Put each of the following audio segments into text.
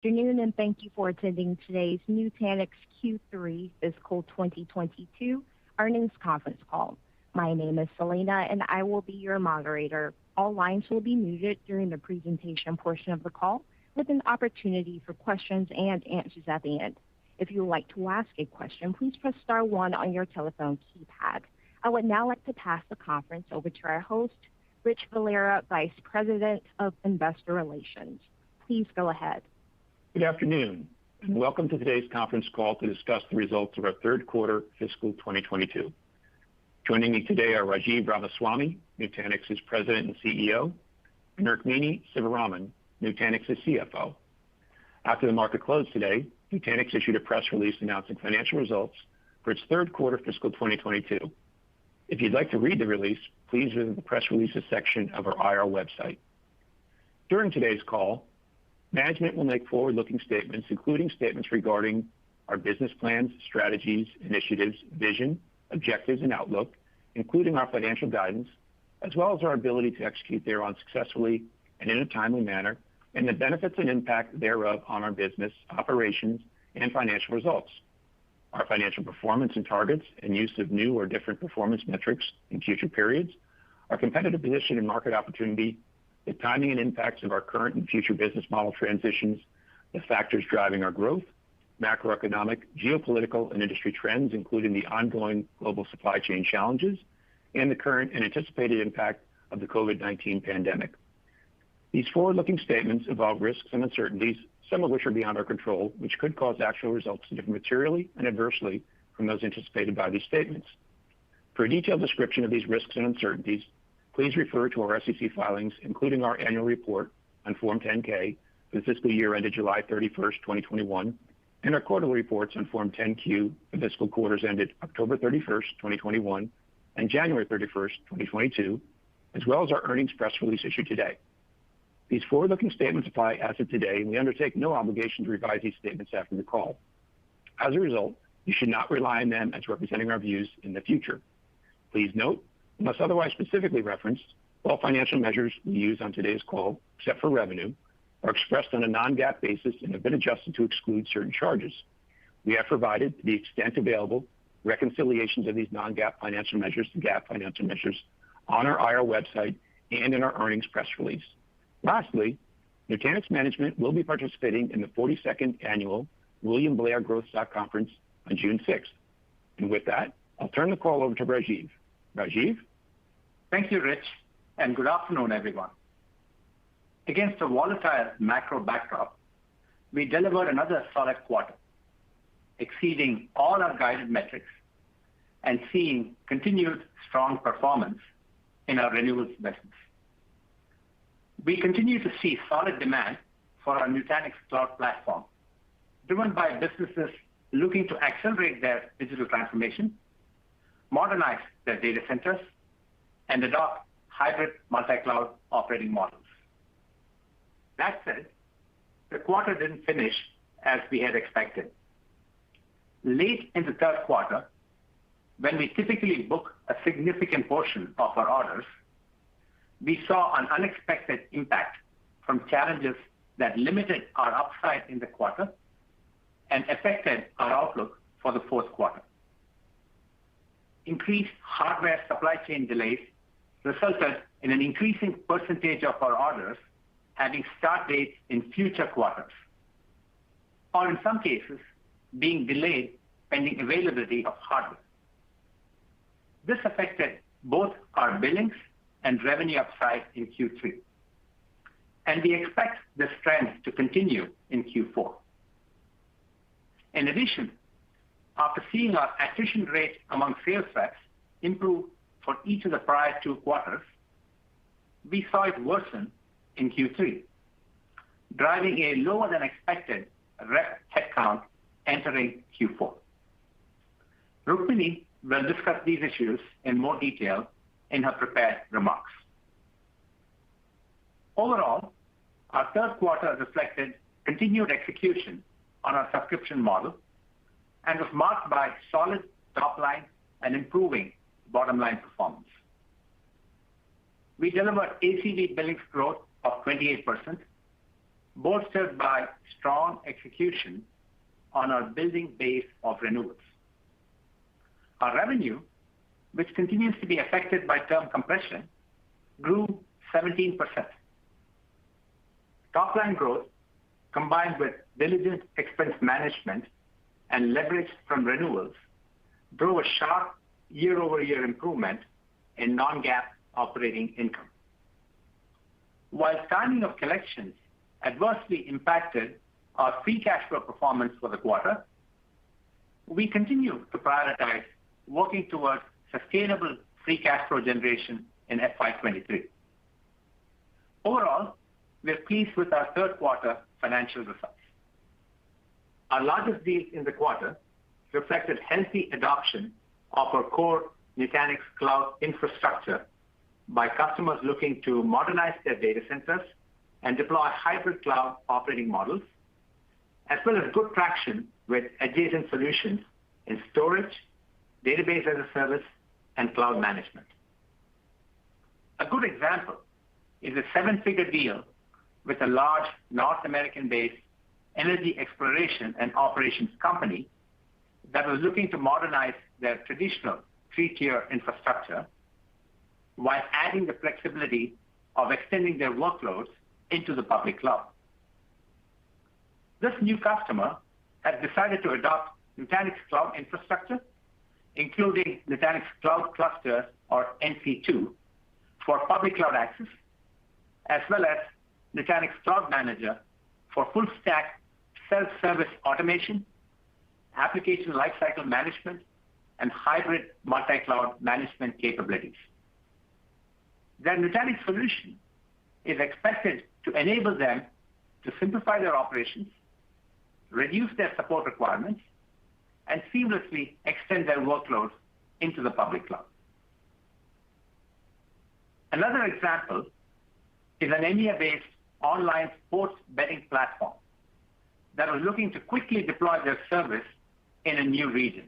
Afternoon, and thank you for attending today's Nutanix Q3 Fiscal 2022 Earnings Conference Call. My name is Selena, and I will be your moderator. All lines will be muted during the presentation portion of the call, with an opportunity for questions and answers at the end. If you would like to ask a question, please press star one on your telephone keypad. I would now like to pass the conference over to our host, Rich Valera, Vice President of Investor Relations. Please go ahead. Good afternoon, and welcome to today's conference call to discuss the results of our third quarter fiscal 2022. Joining me today are Rajiv Ramaswami, Nutanix's President and CEO, and Rukmini Sivaraman, Nutanix's CFO. After the market closed today, Nutanix issued a press release announcing financial results for its third quarter fiscal 2022. If you'd like to read the release, please visit the press releases section of our IR website. During today's call, management will make forward-looking statements, including statements regarding our business plans, strategies, initiatives, vision, objectives, and outlook, including our financial guidance, as well as our ability to execute thereon successfully and in a timely manner, and the benefits and impact thereof on our business, operations, and financial results. Our financial performance and targets and use of new or different performance metrics in future periods, our competitive position and market opportunity, the timing and impacts of our current and future business model transitions, the factors driving our growth, macroeconomic, geopolitical, and industry trends, including the ongoing global supply chain challenges, and the current and anticipated impact of the COVID-19 pandemic. These forward-looking statements involve risks and uncertainties, some of which are beyond our control, which could cause actual results to differ materially and adversely from those anticipated by these statements. For a detailed description of these risks and uncertainties, please refer to our SEC filings, including our annual report on Form 10-K for the fiscal year ended July 31st, 2021, and our quarterly reports on Form 10-Q for fiscal quarters ended October 31st, 2021, and January 31st, 2022, as well as our earnings press release issued today. These forward-looking statements apply as of today, and we undertake no obligation to revise these statements after the call. As a result, you should not rely on them as representing our views in the future. Please note, unless otherwise specifically referenced, all financial measures we use on today's call, except for revenue, are expressed on a non-GAAP basis and have been adjusted to exclude certain charges. We have provided, to the extent available, reconciliations of these non-GAAP financial measures to GAAP financial measures on our IR website and in our earnings press release. Lastly, Nutanix management will be participating in the 42nd Annual William Blair Growth Stock Conference on June 6th. And with that, I'll turn the call over to Rajiv. Rajiv? Thank you, Rich, and good afternoon, everyone. Against a volatile macro backdrop, we delivered another solid quarter, exceeding all our guided metrics and seeing continued strong performance in our renewables business. We continue to see solid demand for our Nutanix Cloud Platform, driven by businesses looking to accelerate their digital transformation, modernize their data centers, and adopt hybrid multi-cloud operating models. That said, the quarter didn't finish as we had expected. Late in the third quarter, when we typically book a significant portion of our orders, we saw an unexpected impact from challenges that limited our upside in the quarter and affected our outlook for the fourth quarter. Increased hardware supply chain delays resulted in an increasing percentage of our orders having start dates in future quarters, or in some cases, being delayed pending availability of hardware. This affected both our billings and revenue upside in Q3, and we expect this trend to continue in Q4. In addition, after seeing our attrition rate among sales reps improve for each of the prior 2 quarters, we saw it worsen in Q3, driving a lower than expected rep headcount entering Q4. Rukmini will discuss these issues in more detail in her prepared remarks. Overall, our third quarter reflected continued execution on our subscription model and was marked by solid top line and improving bottom line performance. We delivered ACV billings growth of 28%, bolstered by strong execution on our building base of renewals. Our revenue, which continues to be affected by term compression, grew 17%. Top-line growth, combined with diligent expense management and leverage from renewals, drove a sharp year-over-year improvement in non-GAAP operating income. While timing of collections adversely impacted our free cash flow performance for the quarter, we continue to prioritize working towards sustainable free cash flow generation in FY23. Overall, we are pleased with our third quarter financial results. Our largest deals in the quarter reflected healthy adoption of our core Nutanix Cloud infrastructure by customers looking to modernize their data centers and deploy hybrid cloud operating models, as well as good traction with adjacent solutions in storage, database as a service, and cloud management. A good example is a seven-figure deal with a large North American-based energy exploration and operations company that was looking to modernize their traditional three-tier infrastructure while adding the flexibility of extending their workloads into the public cloud. This new customer has decided to adopt Nutanix Cloud infrastructure, including Nutanix Cloud Clusters, or NC2, for public cloud access, as well as Nutanix Cloud Manager for full-stack self-service automation, application lifecycle management, and hybrid multi-cloud management capabilities. Their Nutanix solution is expected to enable them to simplify their operations, reduce their support requirements, and seamlessly extend their workloads into the public cloud. Another example is an EMEA-based online sports betting platform that was looking to quickly deploy their service in a new region.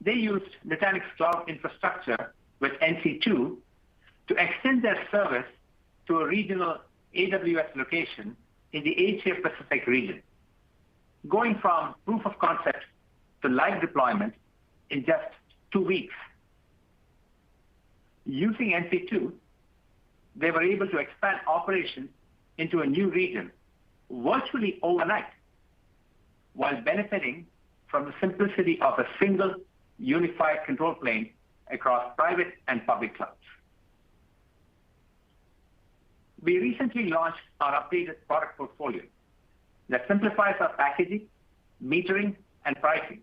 They used Nutanix Cloud infrastructure with NC2 to extend their service to a regional AWS location in the Asia Pacific region, going from proof of concept to live deployment in just 2 weeks. Using NC2, they were able to expand operations into a new region virtually overnight, while benefiting from the simplicity of a single unified control plane across private and public clouds. We recently launched our updated product portfolio that simplifies our packaging, metering, and pricing,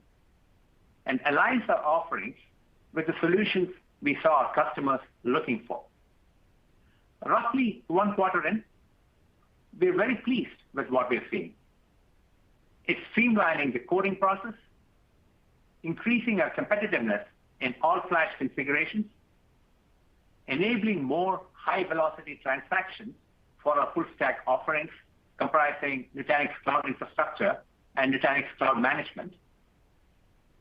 and aligns our offerings with the solutions we saw our customers looking for. Roughly 1 quarter in, we're very pleased with what we're seeing. It's streamlining the coding process, increasing our competitiveness in all-flash configurations, enabling more high-velocity transactions for our full-stack offerings comprising Nutanix Cloud Infrastructure and Nutanix Cloud Management,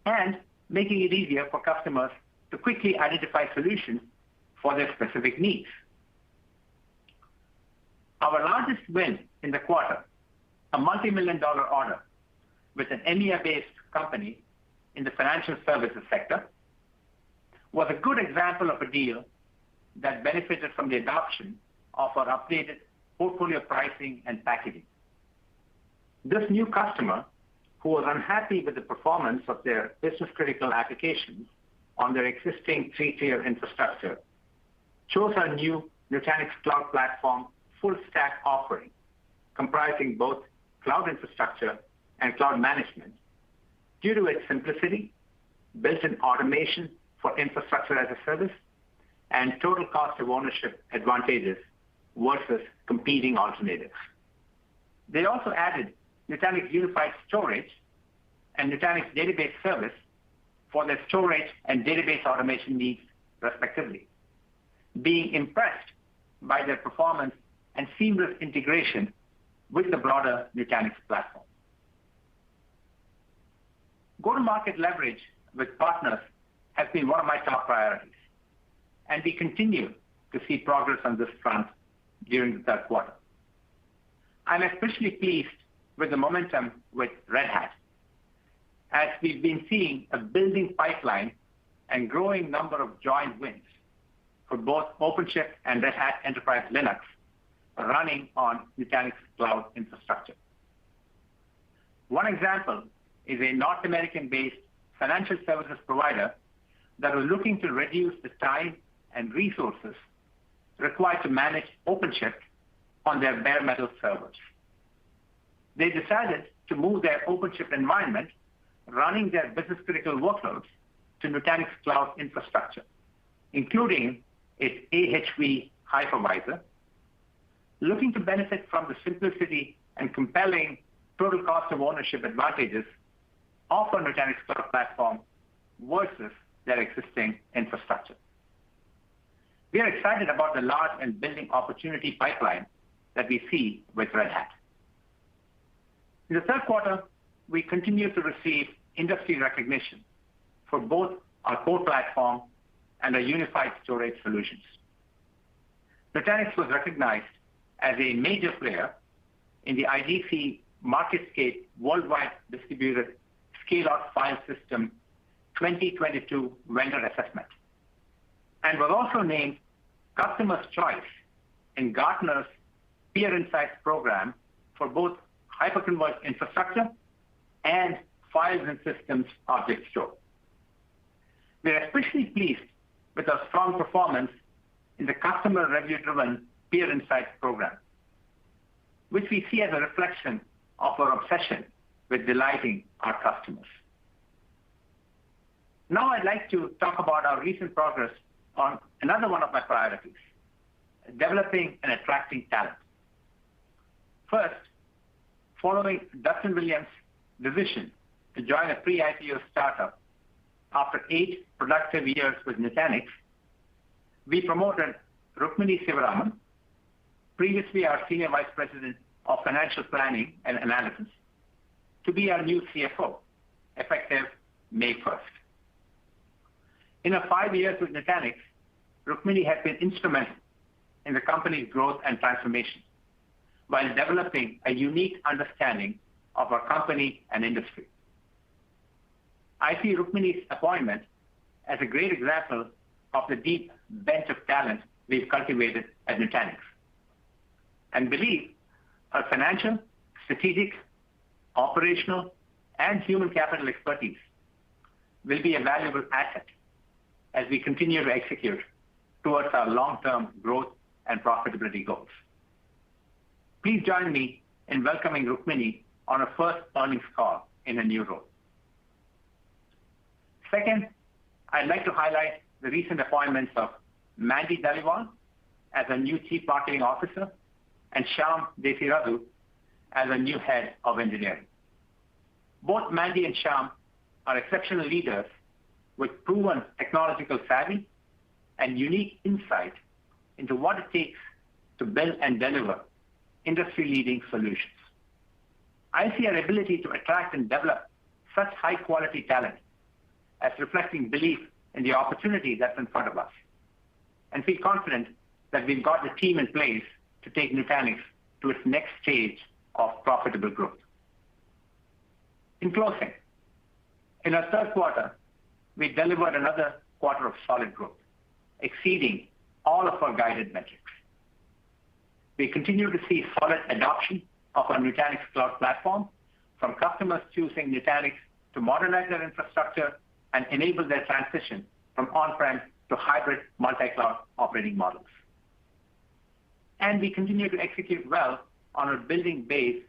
and making it easier for customers to quickly identify solutions for their specific needs. Our largest win in the quarter, a multi-million-dollar order with an EMEA-based company in the financial services sector, was a good example of a deal that benefited from the adoption of our updated portfolio pricing and packaging. This new customer, who was unhappy with the performance of their business-critical applications on their existing three-tier infrastructure, chose our new Nutanix Cloud Platform full-stack offering, comprising both cloud infrastructure and cloud management, due to its simplicity, built-in automation for infrastructure as a service, and total cost of ownership advantages versus competing alternatives. They also added Nutanix Unified Storage and Nutanix Database Service for their storage and database automation needs, respectively, being impressed by their performance and seamless integration with the broader Nutanix platform. Go-to-market leverage with partners has been one of my top priorities, and we continue to see progress on this front during the third quarter. I'm especially pleased with the momentum with Red Hat, as we've been seeing a building pipeline and growing number of joint wins for both OpenShift and Red Hat Enterprise Linux running on Nutanix Cloud Infrastructure. One example is a North American-based financial services provider that was looking to reduce the time and resources required to manage OpenShift on their bare metal servers. They decided to move their OpenShift environment running their business-critical workloads to Nutanix Cloud Infrastructure, including its AHV hypervisor, looking to benefit from the simplicity and compelling total cost of ownership advantages of a Nutanix Cloud Platform versus their existing infrastructure. We are excited about the large and building opportunity pipeline that we see with Red Hat. In the third quarter, we continue to receive industry recognition for both our core platform and our unified storage solutions. Nutanix was recognized as a major player in the IDC MarketScape Worldwide Distributed Scale-Out File System 2022 Vendor Assessment, and was also named Customer's Choice in Gartner's Peer Insights program for both hyperconverged infrastructure and files and systems object store. We are especially pleased with our strong performance in the customer review-driven Peer Insights program, which we see as a reflection of our obsession with delighting our customers. Now I'd like to talk about our recent progress on another one of my priorities, developing and attracting talent. First, following Dustin Williams' decision to join a pre-IPO startup after 8 productive years with Nutanix, we promoted Rukmini Sivaraman, previously our Senior Vice President of Financial Planning and Analysis, to be our new CFO, effective May 1st. In her 5 years with Nutanix, Rukmini has been instrumental in the company's growth and transformation while developing a unique understanding of our company and industry. I see Rukmini's appointment as a great example of the deep bench of talent we've cultivated at Nutanix, and believe her financial, strategic, operational, and human capital expertise will be a valuable asset as we continue to execute towards our long-term growth and profitability goals. Please join me in welcoming Rukmini on her first earnings call in a new role. Second, I'd like to highlight the recent appointments of Mandy Dhaliwal as a new Chief Marketing Officer and Shyam Desiraju as a new Head of Engineering. Both Mandy and Shyam are exceptional leaders with proven technological savvy and unique insight into what it takes to build and deliver industry-leading solutions. I see our ability to attract and develop such high-quality talent as reflecting belief in the opportunity that's in front of us, and feel confident that we've got the team in place to take Nutanix to its next stage of profitable growth. In closing, in our third quarter, we delivered another quarter of solid growth, exceeding all of our guided metrics. We continue to see solid adoption of our Nutanix Cloud Platform, from customers choosing Nutanix to modernize their infrastructure and enable their transition from on-prem to hybrid multi-cloud operating models. And we continue to execute well on our building base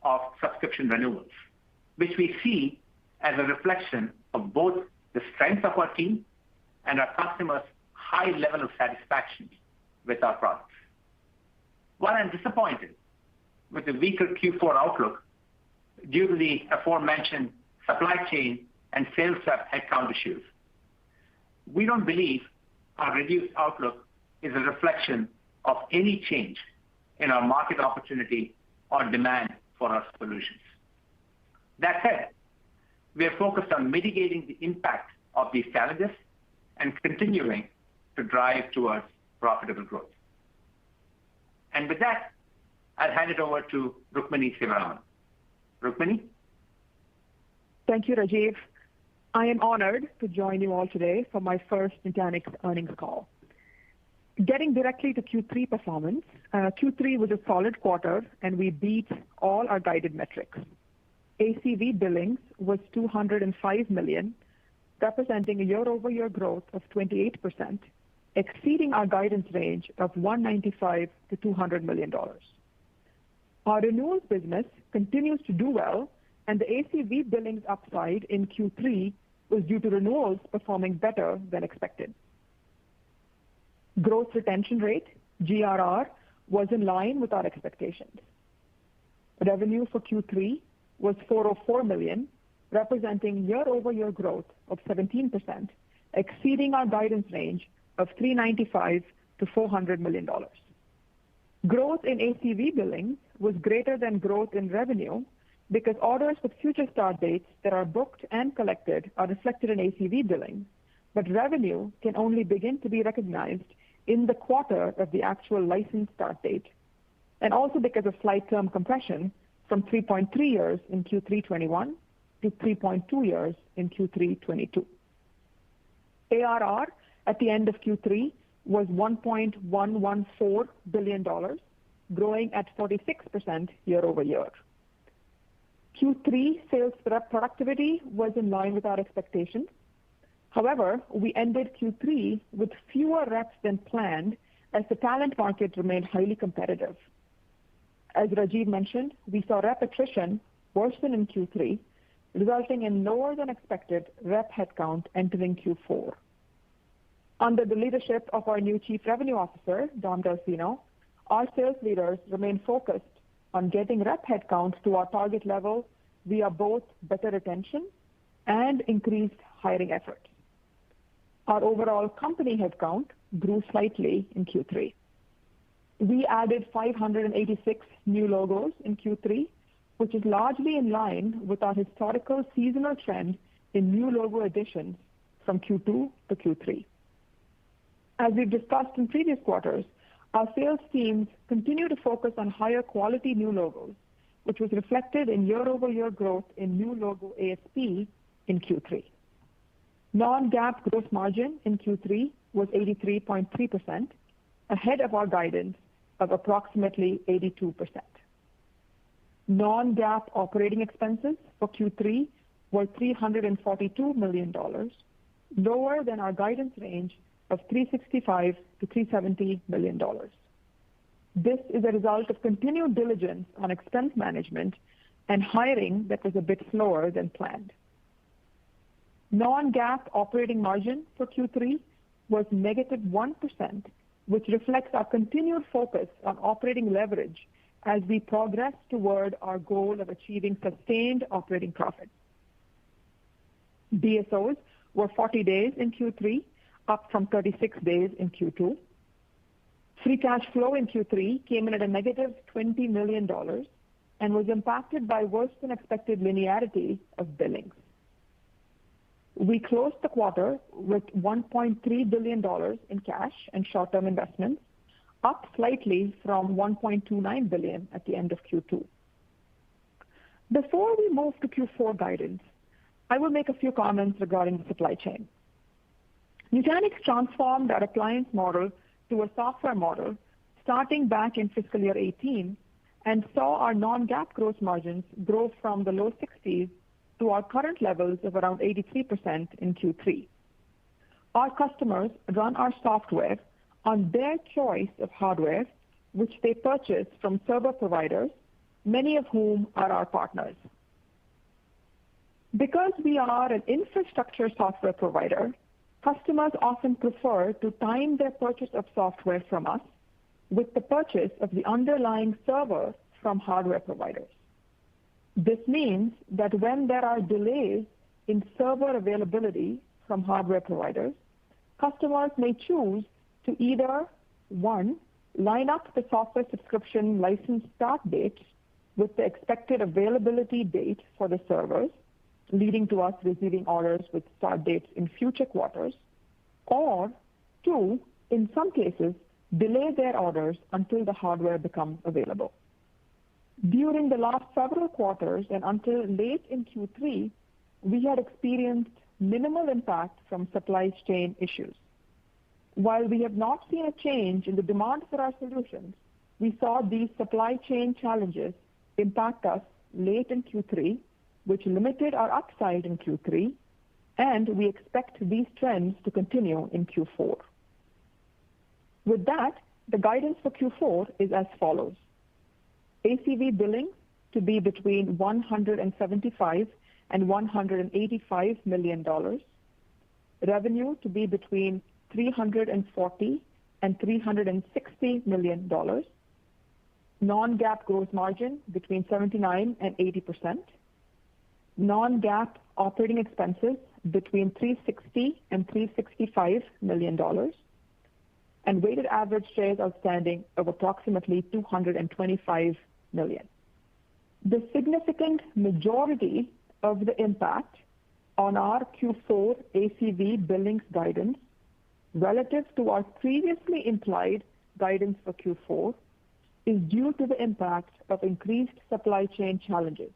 of subscription renewals, which we see as a reflection of both the strength of our team and our customers' high level of satisfaction with our products. While I'm disappointed with the weaker Q4 outlook due to the aforementioned supply chain and sales rep headcount issues, we don't believe our reduced outlook is a reflection of any change in our market opportunity or demand for our solutions. That said, we are focused on mitigating the impact of these challenges and continuing to drive towards profitable growth. And with that, I'll hand it over to Rukmini Sivaraman. Rukmini? Thank you, Rajiv. I am honored to join you all today for my first Nutanix earnings call. Getting directly to Q3 performance, Q3 was a solid quarter and we beat all our guided metrics. ACV billings was $205 million, representing a year-over-year growth of 28%, exceeding our guidance range of $195 to $200 million. Our renewals business continues to do well, and the ACV billings upside in Q3 was due to renewals performing better than expected. Gross retention rate, GRR, was in line with our expectations. Revenue for Q3 was $404 million, representing year-over-year growth of 17%, exceeding our guidance range of $395 to $400 million. Growth in ACV billings was greater than growth in revenue because orders with future start dates that are booked and collected are reflected in ACV billings, but revenue can only begin to be recognized in the quarter of the actual license start date, and also because of slight term compression from 3.3 years in Q3 21 to 3.2 years in Q3 22. ARR at the end of Q3 was $1.114 billion, growing at 46% year over year. Q3 sales rep productivity was in line with our expectations. However, we ended Q3 with fewer reps than planned as the talent market remained highly competitive. As Rajiv mentioned, we saw rep attrition worsen in Q3, resulting in lower than expected rep headcount entering Q4. Under the leadership of our new Chief Revenue Officer, Dom Delfino, our sales leaders remain focused on getting rep headcount to our target level via both better retention and increased hiring efforts. Our overall company headcount grew slightly in Q3. We added 586 new logos in Q3, which is largely in line with our historical seasonal trend in new logo additions from Q2 to Q3. As we've discussed in previous quarters, our sales teams continue to focus on higher quality new logos, which was reflected in year-over-year growth in new logo ASP in Q3. Non-GAAP gross margin in Q3 was 83.3%, ahead of our guidance of approximately 82%. Non-GAAP operating expenses for Q3 were $342 million, lower than our guidance range of $365 to $370 million. This is a result of continued diligence on expense management and hiring that was a bit slower than planned. Non-GAAP operating margin for Q3 was negative 1%, which reflects our continued focus on operating leverage as we progress toward our goal of achieving sustained operating profit. DSOs were 40 days in Q3, up from 36 days in Q2. Free cash flow in Q3 came in at a negative $20 million and was impacted by worse than expected linearity of billings. We closed the quarter with $1.3 billion in cash and short-term investments, up slightly from $1.29 billion at the end of Q2. Before we move to Q4 guidance, I will make a few comments regarding the supply chain. Nutanix transformed our appliance model to a software model starting back in fiscal year 18 and saw our non-GAAP gross margins grow from the low 60s to our current levels of around 83% in Q3. Our customers run our software on their choice of hardware, which they purchase from server providers, many of whom are our partners. Because we are an infrastructure software provider, customers often prefer to time their purchase of software from us with the purchase of the underlying server from hardware providers. This means that when there are delays in server availability from hardware providers, customers may choose to either, one, line up the software subscription license start dates with the expected availability date for the servers, leading to us receiving orders with start dates in future quarters, or two, in some cases, delay their orders until the hardware becomes available. During the last several quarters and until late in Q3, we had experienced minimal impact from supply chain issues. While we have not seen a change in the demand for our solutions, we saw these supply chain challenges impact us late in Q3, which limited our upside in Q3, and we expect these trends to continue in Q4. With that, the guidance for Q4 is as follows. ACV billing to be between $175 and $185 million. Revenue to be between $340 and $360 million. Non-GAAP gross margin between 79 and 80%. Non-GAAP operating expenses between $360 and $365 million. And weighted average shares outstanding of approximately 225 million. The significant majority of the impact on our Q4 ACV billings guidance relative to our previously implied guidance for Q4 is due to the impact of increased supply chain challenges,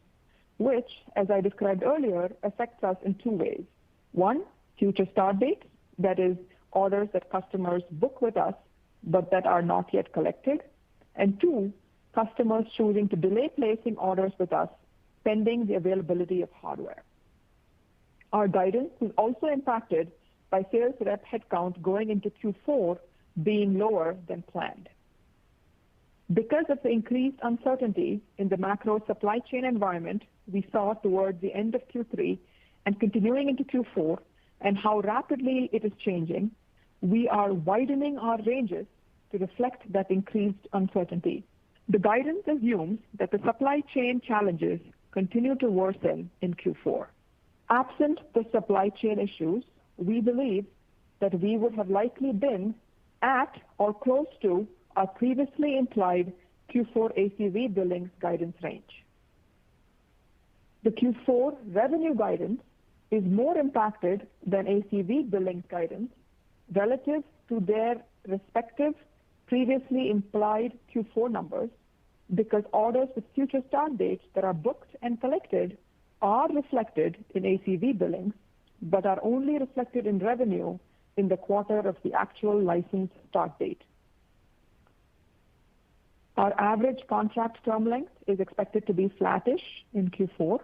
which, as I described earlier, affects us in two ways. One, future start dates, that is, orders that customers book with us but that are not yet collected. And two, customers choosing to delay placing orders with us pending the availability of hardware. Our guidance is also impacted by sales rep headcount going into Q4 being lower than planned. Because of the increased uncertainty in the macro supply chain environment we saw towards the end of Q3 and continuing into Q4, and how rapidly it is changing, we are widening our ranges to reflect that increased uncertainty. The guidance assumes that the supply chain challenges continue to worsen in Q4. Absent the supply chain issues, we believe that we would have likely been at or close to our previously implied Q4 ACV billings guidance range. The Q4 revenue guidance is more impacted than ACV billings guidance relative to their respective previously implied Q4 numbers because orders with future start dates that are booked and collected are reflected in ACV billings, but are only reflected in revenue in the quarter of the actual license start date. Our average contract term length is expected to be flattish in Q4.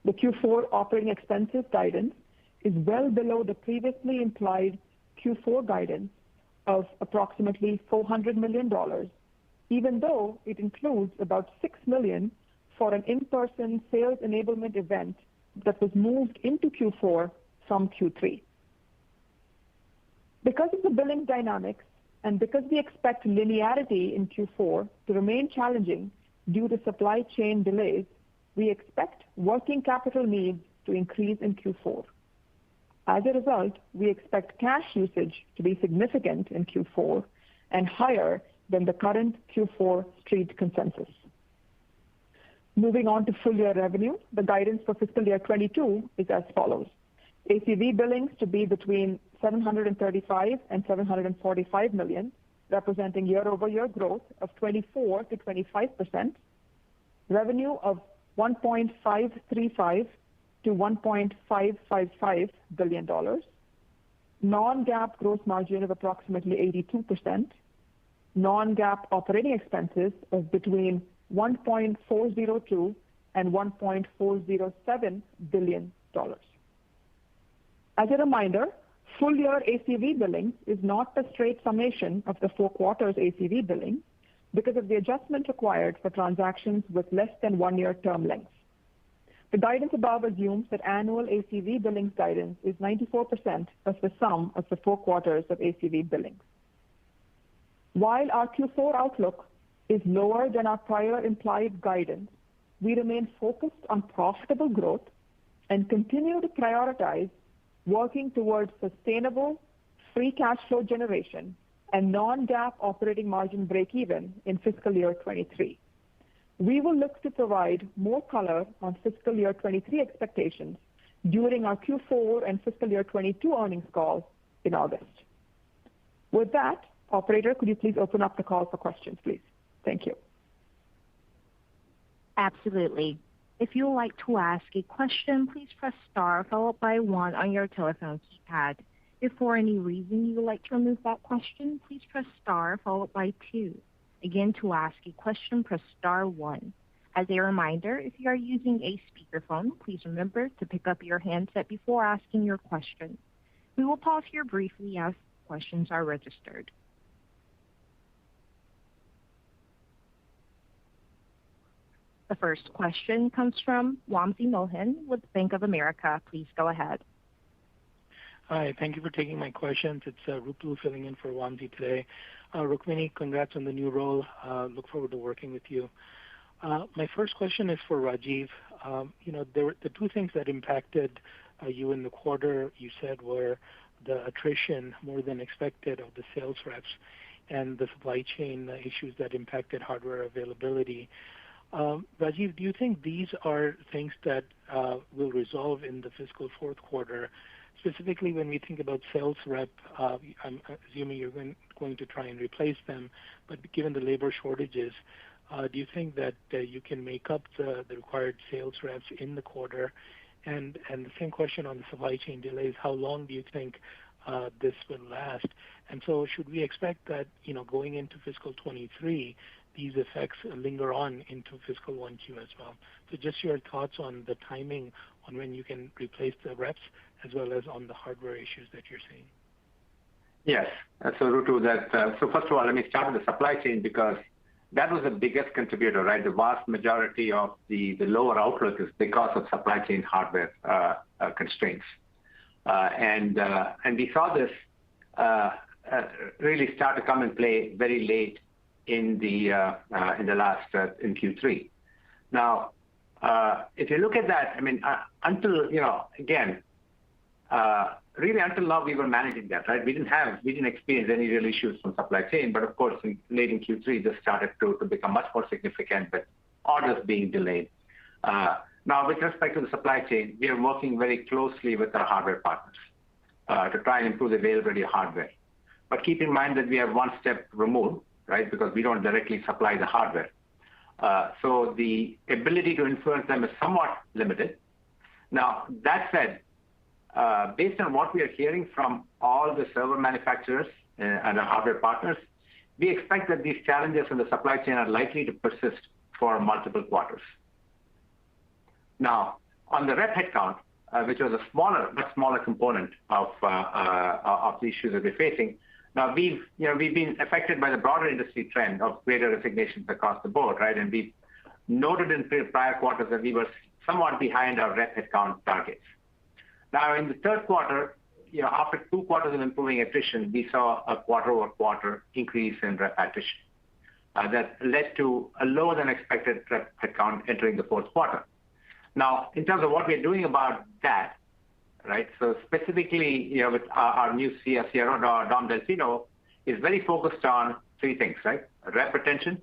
The Q4 operating expenses guidance is well below the previously implied Q4 guidance of approximately $400 million, even though it includes about $6 million for an in-person sales enablement event that was moved into Q4 from Q3. Because of the billing dynamics and because we expect linearity in Q4 to remain challenging due to supply chain delays, we expect working capital needs to increase in Q4. As a result, we expect cash usage to be significant in Q4 and higher than the current Q4 street consensus. Moving on to full year revenue, the guidance for fiscal year 22 is as follows. ACV billings to be between $735 and $745 million, representing year-over-year growth of 24 to 25%. Revenue of $1.535 to $1.555 billion. Non-GAAP gross margin of approximately 82%. Non-GAAP operating expenses of between $1.402 and $1.407 billion. As a reminder, full year ACV billings is not the straight summation of the 4 quarters ACV billing because of the adjustment required for transactions with less than 1 year term lengths. The guidance above assumes that annual ACV billings guidance is 94% of the sum of the 4 quarters of ACV billings. While our Q4 outlook is lower than our prior implied guidance, we remain focused on profitable growth and continue to prioritize working towards sustainable free cash flow generation and non-GAAP operating margin breakeven in fiscal year 23. We will look to provide more color on fiscal year 23 expectations during our Q4 and fiscal year 22 earnings call in August. With that, operator, could you please open up the call for questions, please? Thank you. Absolutely. If you would like to ask a question, please press star followed by 1 on your telephone keypad. If for any reason you would like to remove that question, please press star followed by 2. Again, to ask a question, press star 1. As a reminder, if you are using a speakerphone, please remember to pick up your handset before asking your question. We will pause here briefly as questions are registered. The first question comes from Wamsi Mohan with Bank of America. Please go ahead. Hi, thank you for taking my questions. It's Ruplu filling in for Wamsi today. Rukmini, congrats on the new role. Look forward to working with you. My first question is for Rajiv. The two things that impacted you in the quarter, you said, were the attrition more than expected of the sales reps and the supply chain issues that impacted hardware availability. Rajiv, do you think these are things that will resolve in the fiscal fourth quarter? Specifically, when we think about sales rep, I'm assuming you're going to try and replace them, but given the labor shortages, do you think that you can make up the required sales reps in the quarter? And the same question on the supply chain delays, how long do you think this will last? And so should we expect that, going into fiscal 23, these effects linger on into fiscal 1Q as well? So just your thoughts on the timing on when you can replace the reps as well as on the hardware issues that you're seeing. Yes. So Rutu, so first of all, let me start with the supply chain because that was the biggest contributor, right? The vast majority of the lower outlook is because of supply chain hardware constraints. And we saw this really start to come and play very late in in Q3. Now, if you look at that, I mean, until until now we were managing that, right? We didn't experience any real issues from supply chain, but of course, late in Q3, this started to become much more significant with orders being delayed. Now, with respect to the supply chain, we are working very closely with our hardware partners to try and improve the availability of hardware. But keep in mind that we are one step removed, right? Because we don't directly supply the hardware. So the ability to influence them is somewhat limited. Now, that said, based on what we are hearing from all the server manufacturers and our hardware partners, we expect that these challenges in the supply chain are likely to persist for multiple quarters. Now, on the rep headcount, which was much smaller component of the issues that we're facing, now we've been affected by the broader industry trend of greater resignations across the board, right? And we've noted in prior quarters that we were somewhat behind our rep headcount targets. Now, in the third quarter, after 2 quarters of improving attrition, we saw a quarter-over-quarter increase in rep attrition that led to a lower than expected rep headcount entering the fourth quarter. Now, in terms of what we're doing about that, right? So specifically, with our new CRO, Dom Delfino, is very focused on 3 things, right? Rep retention,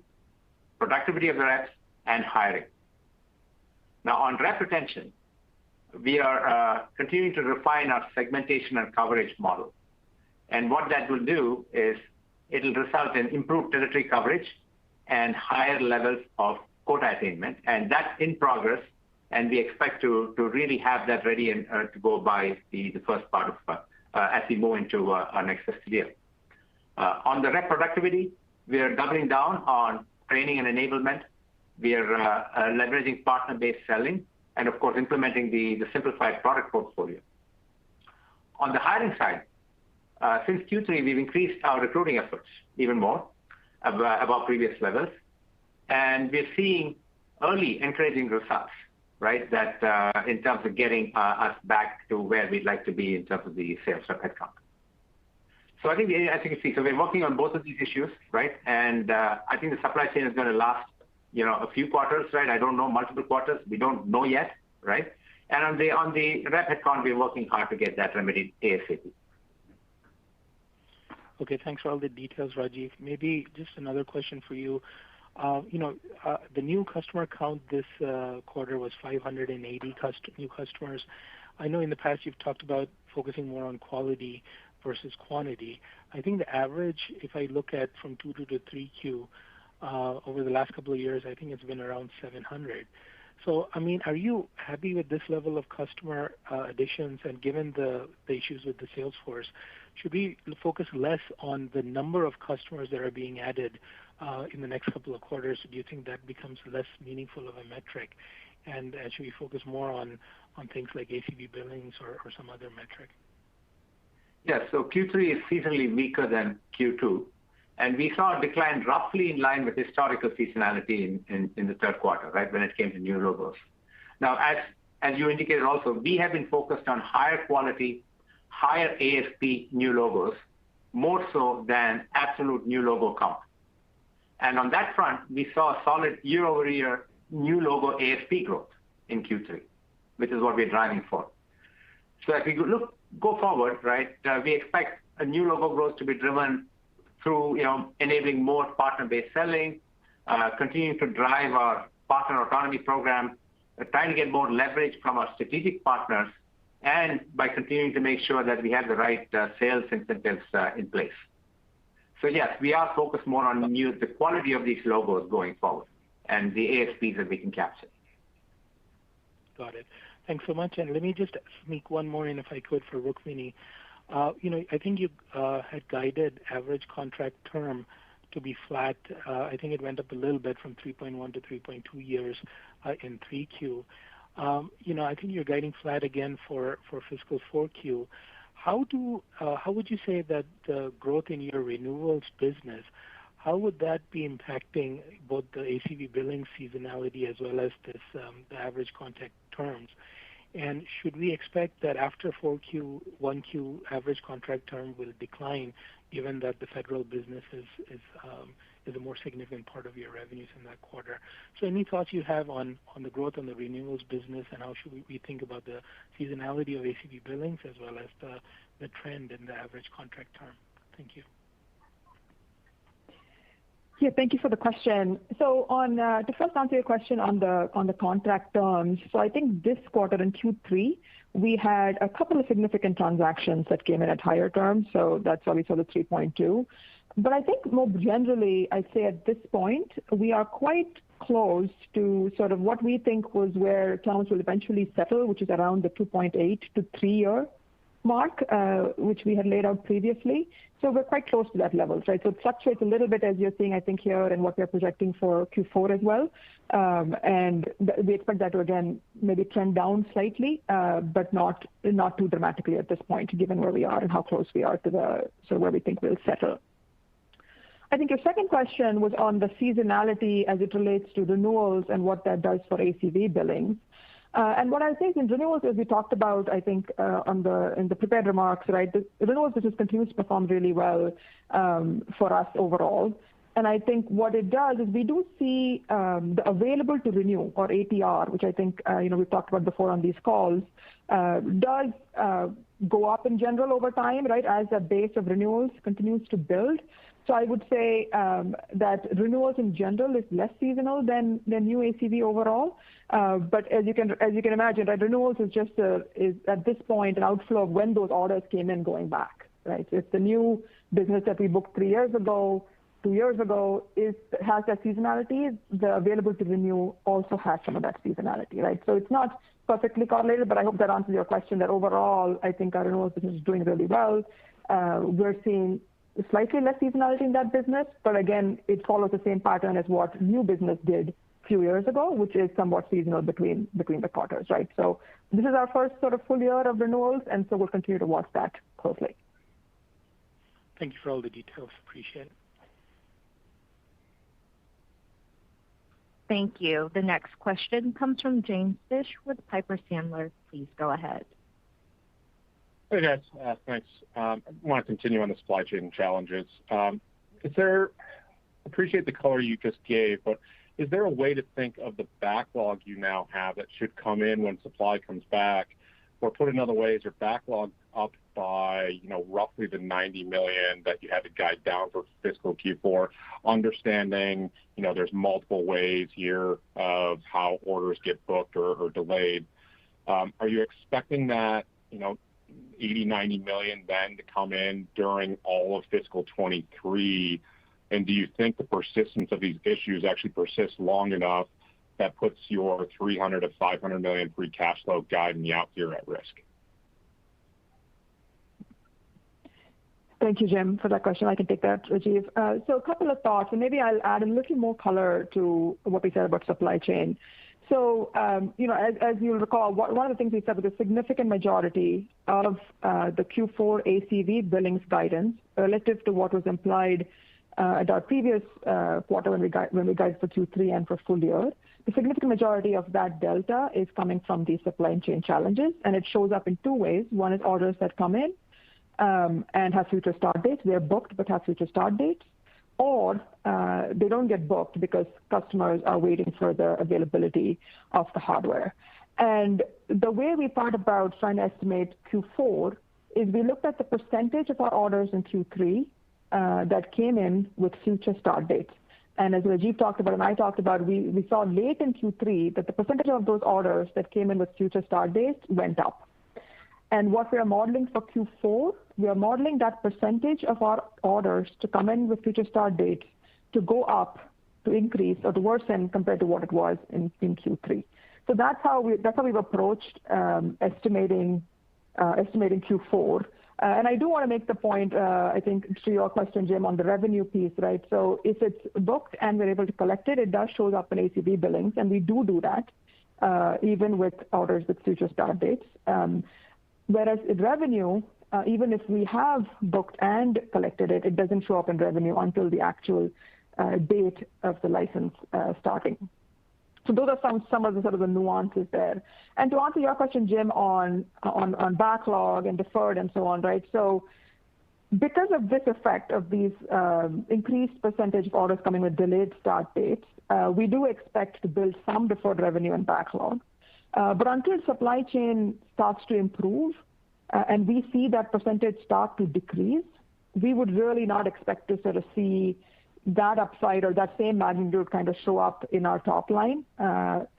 productivity of the reps, and hiring. Now, on rep retention, we are continuing to refine our segmentation and coverage model. And what that will do is it'll result in improved territory coverage and higher levels of quota attainment. And that's in progress. And we expect to really have that ready and to go by the first part of as we move into our next fiscal year. On the rep productivity, we are doubling down on training and enablement. We are leveraging partner-based selling and, of course, implementing the simplified product portfolio. On the hiring side, since Q3, we've increased our recruiting efforts even more above previous levels. And we're seeing early encouraging results, right? That in terms of getting us back to where we'd like to be in terms of the sales rep headcount. So I think as you can see, so we're working on both of these issues, right? And I think the supply chain is going to last, a few quarters, right? I don't know, multiple quarters. We don't know yet, right? And on the rep headcount, we're working hard to get that remedied ASAP. Okay, thanks for all the details, Rajiv. Maybe just another question for you. The new customer count this quarter was 580 new customers. I know in the past you've talked about focusing more on quality versus quantity. I think the average, if I look at from 2Q to 3Q, Over the last couple of years, I think it's been around 700. So, I mean, are you happy with this level of customer additions? And given the issues with the sales force, should we focus less on the number of customers that are being added in the next couple of quarters? Do you think that becomes less meaningful of a metric? And should we focus more on things like ACV billings or some other metric? Yes, so Q3 is seasonally weaker than Q2, and we saw a decline roughly in line with historical seasonality in the third quarter, right, when it came to new logos. Now, as you indicated also, we have been focused on higher quality, higher ASP new logos, more so than absolute new logo count. And on that front, we saw a solid year-over-year new logo ASP growth in Q3, which is what we're driving for. So if we go forward, right, we expect a new logo growth to be driven through enabling more partner-based selling, continuing to drive our partner autonomy program, trying to get more leverage from our strategic partners, and by continuing to make sure that we have the right sales incentives in place. So yes, we are focused more on the quality of these logos going forward and the ASPs that we can capture. Got it. Thanks so much. And let me just sneak one more in, if I could, for Rukmini. I think you had guided average contract term to be flat. I think it went up a little bit from 3.1 to 3.2 years in 3Q. I think you're guiding flat again for fiscal 4Q. How would you say that the growth in your renewals business, how would that be impacting both the ACV billing seasonality as well as this the average contract terms? And should we expect that after 4Q, 1Q average contract term will decline, given that the federal business is a more significant part of your revenues in that quarter? So any thoughts you have on the growth on the renewals business, and how should we think about the seasonality of ACV billings as well as the trend in the average contract term? Thank you. Yeah, thank you for the question. So to first answer your question on the contract terms, so I think this quarter in Q3, we had a couple of significant transactions that came in at higher terms, so that's why we saw the 3.2. But I think more generally, I'd say at this point, we are quite close to sort of what we think was where terms will eventually settle, which is around the 2.8 to 3 year mark, which we had laid out previously. So we're quite close to that level, right? So it fluctuates a little bit, as you're seeing, I think, here, and what we're projecting for Q4 as well. And we expect that to, again, maybe trend down slightly, but not too dramatically at this point, given where we are and how close we are to where we think we'll settle. I think your second question was on the seasonality as it relates to renewals and what that does for ACV billings. And what I think in renewals, as we talked about, I think in the prepared remarks, right, the renewals business continues to perform really well for us overall. And I think what it does is we do see the available to renew, or ATR, which I think we've talked about before on these calls, does go up in general over time, right, as the base of renewals continues to build. So I would say that renewals in general is less seasonal than new ACV overall. But as you can imagine, right, renewals is at this point an outflow of when those orders came in going back, right? So if the new business that we booked 3 years ago, 2 years ago has that seasonality, the available to renew also has some of that seasonality, right? So it's not perfectly correlated, but I hope that answers your question. That overall, I think our renewals business is doing really well. We're seeing slightly less seasonality in that business, but again, it follows the same pattern as what new business did a few years ago, which is somewhat seasonal between the quarters, right? So this is our first sort of full year of renewals, and so we'll continue to watch that closely. Thank you for all the details. Appreciate it. Thank you. The next question comes from James Fish with Piper Sandler. Please go ahead. Hey, guys. Thanks. I want to continue on the supply chain challenges. Appreciate the color you just gave, but is there a way to think of the backlog you now have that should come in when supply comes back? Or put another way, is your backlog up by, roughly the $90 million that you had to guide down for fiscal Q4, understanding, there's multiple ways here of how orders get booked or delayed. Are you expecting that, 80, 90 million then to come in during all of fiscal 23 And do you think the persistence of these issues actually persists long enough that puts your 300 to 500 million free cash flow guide in the out year at risk? Thank you, Jim, for that question. I can take that, Rajiv. So a couple of thoughts, and maybe I'll add a little more color to what we said about supply chain. So, as you'll recall, one of the things we said was a significant majority of the Q4 ACV billings guidance relative to what was implied at our previous quarter when we guided for Q3 and for full year. The significant majority of that delta is coming from these supply chain challenges, and it shows up in two ways. One is orders that come in and have future start dates. They're booked but have future start dates. Or they don't get booked because customers are waiting for the availability of the hardware. And the way we thought about trying to estimate Q4 is we looked at the percentage of our orders in Q3 that came in with future start dates. And as Rajiv talked about and I talked about, we saw late in Q3 that the percentage of those orders that came in with future start dates went up. And what we are modeling for Q4, we are modeling that percentage of our orders to come in with future start dates to go up, to increase, or to worsen compared to what it was in Q3. So that's how we've approached estimating Q4. And I do want to make the point, I think, to your question, Jim, on the revenue piece, right? So if it's booked and we're able to collect it, it does show up in ACV billings, and we do that even with orders with future start dates. Whereas in revenue, even if we have booked and collected it, it doesn't show up in revenue until the actual date of the license starting. So those are some of the sort of the nuances there. And to answer your question, Jim, on backlog and deferred and so on, right? So because of this effect of these increased percentage of orders coming with delayed start dates, we do expect to build some deferred revenue and backlog. But until supply chain starts to improve and we see that percentage start to decrease, we would really not expect to sort of see that upside or that same magnitude kind of show up in our top line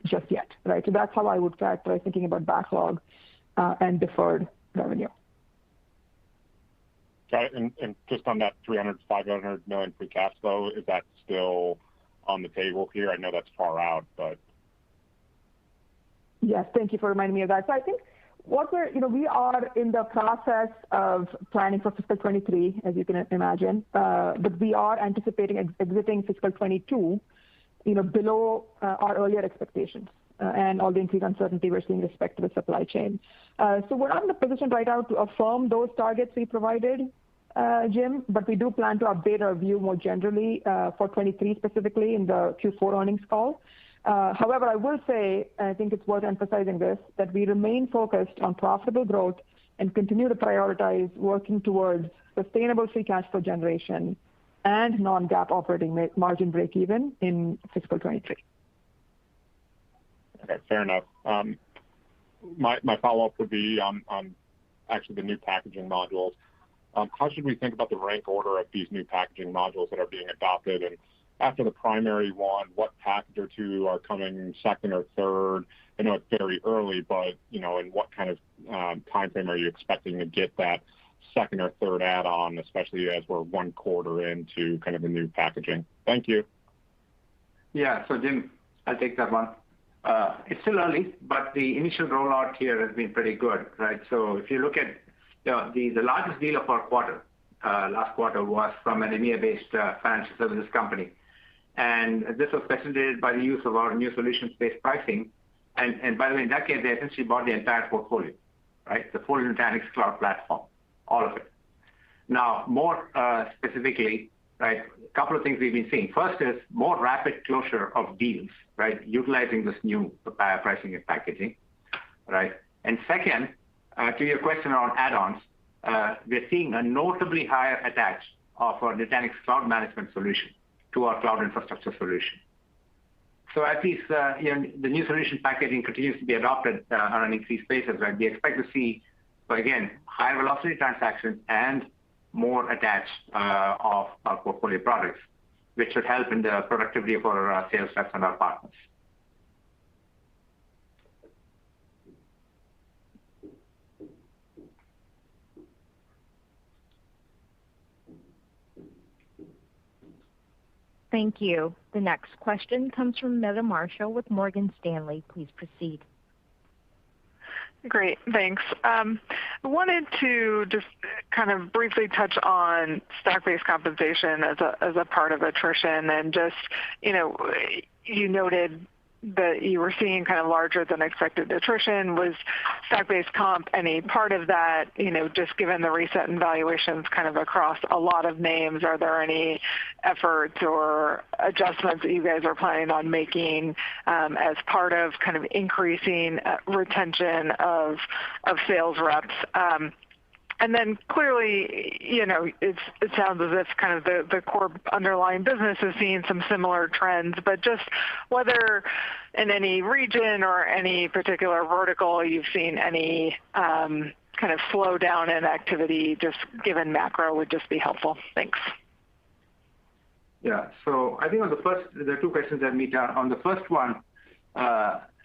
just yet, right? So that's how I would characterize thinking about backlog and deferred revenue. Got it. And just on that 300 to 500 million free cash flow, is that still on the table here? I know that's far out, but. Yes, thank you for reminding me of that. So I think we are in the process of planning for fiscal 23, as you can imagine, but we are anticipating exiting fiscal 22, below our earlier expectations and all the increased uncertainty we're seeing with respect to the supply chain. So we're not in a position right now to affirm those targets we provided, Jim, but we do plan to update our view more generally for 23 specifically in the Q4 earnings call. However, I will say, and I think it's worth emphasizing this, that we remain focused on profitable growth and continue to prioritize working towards sustainable free cash flow generation and non-GAAP operating margin break-even in fiscal 23. Okay, fair enough. My follow-up would be on actually the new packaging modules. How should we think about the rank order of these new packaging modules that are being adopted? And after the primary one, what package or two are coming second or third? I know it's very early, but in what kind of time frame are you expecting to get that second or third add-on, especially as we're one quarter into kind of the new packaging? Thank you. Yeah, so Jim, I'll take that one. It's still early, but the initial rollout here has been pretty good, right? So if you look at the largest deal of our quarter, last quarter was from an EMEA-based financial services company. And this was facilitated by the use of our new solutions-based pricing. And by the way, in that case, they essentially bought the entire portfolio, right? The full Nutanix cloud platform, all of it. Now, more specifically, right, a couple of things we've been seeing. First is more rapid closure of deals, right, utilizing this new pricing and packaging, right? And second, to your question on add-ons, we're seeing a notably higher attach of our Nutanix cloud management solution to our cloud infrastructure solution. So as these, the new solution packaging continues to be adopted on an increased basis, right, we expect to see, again, higher velocity transactions and more attach of our portfolio products, which should help in the productivity of our sales reps and our partners. Thank you. The next question comes from Meta Marshall with Morgan Stanley. Please proceed. Great, thanks. I wanted to just kind of briefly touch on stock-based compensation as a part of attrition, and just, you noted that you were seeing kind of larger than expected attrition. Was stock-based comp any part of that? Just given the reset in valuations kind of across a lot of names, are there any efforts or adjustments that you guys are planning on making as part of kind of increasing retention of sales reps? And then clearly, it sounds as if kind of the core underlying business is seeing some similar trends, but just whether in any region or any particular vertical you've seen any kind of slowdown in activity, just given macro, would just be helpful. Thanks. Yeah. So I think on the first, there are two questions that meet. On the first one,